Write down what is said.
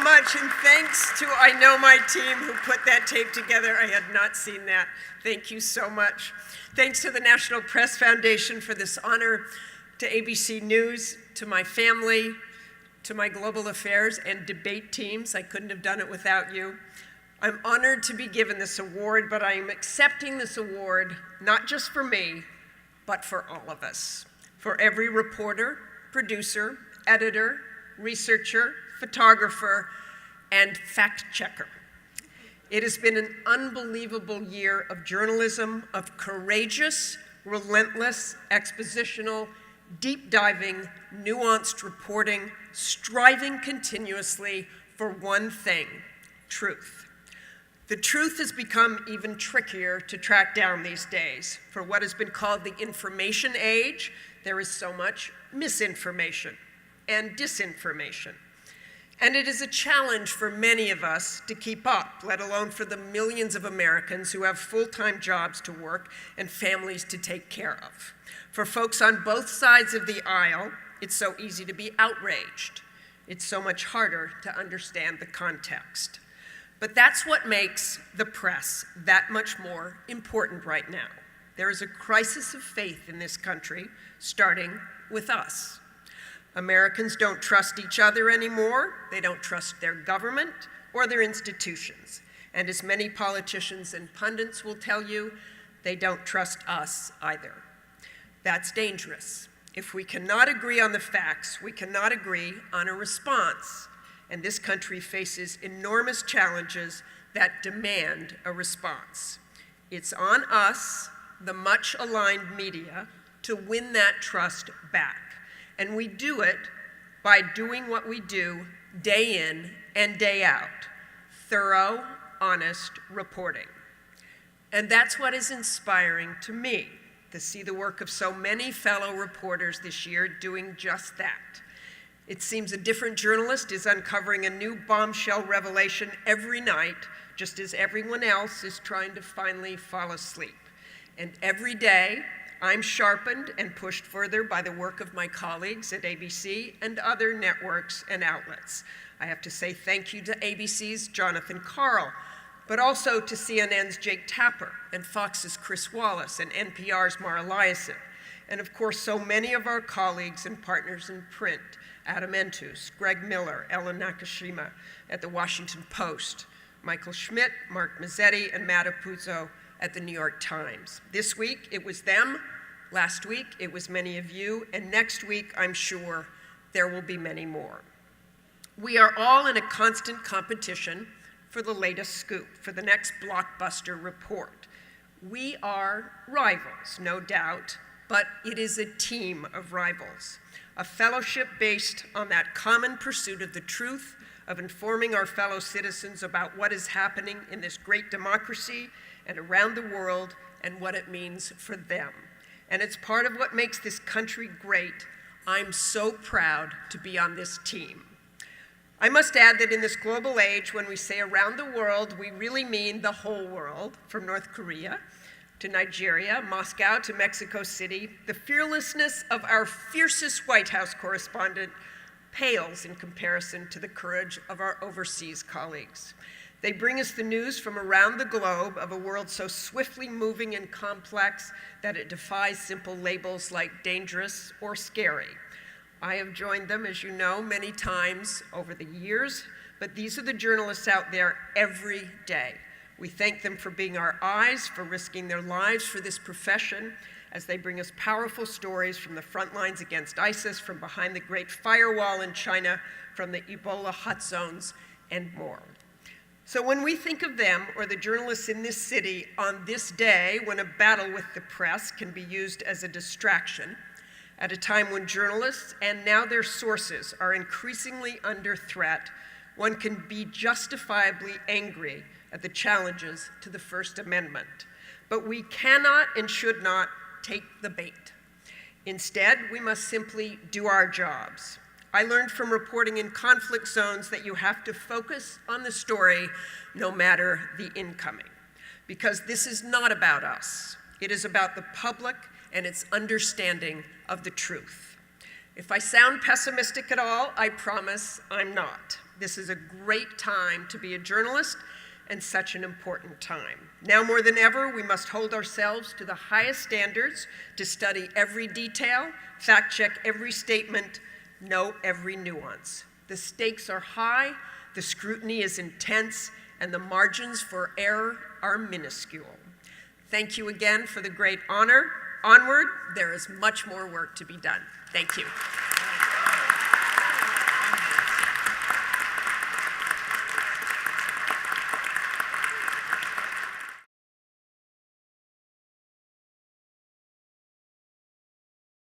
much, and thanks to I Know My team who put that tape together. I had not seen that. Thank you so much. Thanks to the National Press Foundation for this honor, to ABC News, to my family, to my global affairs and debate teams. I couldn't have done it without you. I'm honored to be given this award, but I am accepting this award not just for me, but for all of us. For every reporter, producer, editor, researcher, photographer, and fact checker. It has been an unbelievable year of journalism, of courageous, relentless, expositional, deep diving, nuanced reporting, striving continuously for one thing: truth. The truth has become even trickier to track down these days. For what has been called the information age, there is so much misinformation and disinformation. And it is a challenge for many of us to keep up, let alone for the millions of Americans who have full-time jobs to work and families to take care of. For folks on both sides of the aisle, it's so easy to be outraged. It's so much harder to understand the context. But that's what makes the press that much more important right now. There is a crisis of faith in this country, starting with us. Americans don't trust each other anymore. They don't trust their government or their institutions. And as many politicians and pundits will tell you, they don't trust us either. That's dangerous. If we cannot agree on the facts, we cannot agree on a response. And this country faces enormous challenges that demand a response. It's on us, the much-aligned media, to win that trust back. And we do it by doing what we do day in and day out: thorough, honest reporting. And that's what is inspiring to me, to see the work of so many fellow reporters this year doing just that. It seems a different journalist is uncovering a new bombshell revelation every night, just as everyone else is trying to finally fall asleep. And every day, I'm sharpened and pushed further by the work of my colleagues at ABC and other networks and outlets. I have to say thank you to ABC's Jonathan Karl, but also to CNN's Jake Tapper and Fox's Chris Wallace and NPR's Mara Liasson, and of course so many of our colleagues and partners in print: Adam Entus, Greg Miller, Ellen Nakashima at the Washington Post, Michael Schmidt, Mark Mazzetti, and Matt Apuzzo at the New York Times. This week, it was them. Last week, it was many of you. And next week, I'm sure there will be many more. We are all in a constant competition for the latest scoop, for the next blockbuster report. We are rivals, no doubt, but it is a team of rivals. A fellowship based on that common pursuit of the truth, of informing our fellow citizens about what is happening in this great democracy and around the world and what it means for them. And it's part of what makes this country great. I'm so proud to be on this team. I must add that in this global age, when we say around the world, we really mean the whole world, from North Korea to Nigeria, Moscow to Mexico City. The fearlessness of our fiercest White House correspondent pales in comparison to the courage of our overseas colleagues. They bring us the news from around the globe of a world so swiftly moving and complex that it defies simple labels like dangerous or scary. I have joined them, as you know, many times over the years, but these are the journalists out there every day. We thank them for being our eyes, for risking their lives for this profession, as they bring us powerful stories from the front lines against ISIS, from behind the Great Firewall in China, from the Ebola hot zones, and more. So when we think of them, or the journalists in this city, on this day when a battle with the press can be used as a distraction, at a time when journalists, and now their sources, are increasingly under threat, one can be justifiably angry at the challenges to the First Amendment. But we cannot and should not take the bait. Instead, we must simply do our jobs. I learned from reporting in conflict zones that you have to focus on the story no matter the incoming, because this is not about us. It is about the public and its understanding of the truth. If I sound pessimistic at all, I promise I'm not. This is a great time to be a journalist and such an important time. Now more than ever, we must hold ourselves to the highest standards to study every detail, fact-check every statement, know every nuance. The stakes are high, the scrutiny is intense, and the margins for error are minuscule. Thank you again for the great honor. Onward, there is much more work to be done. Thank you.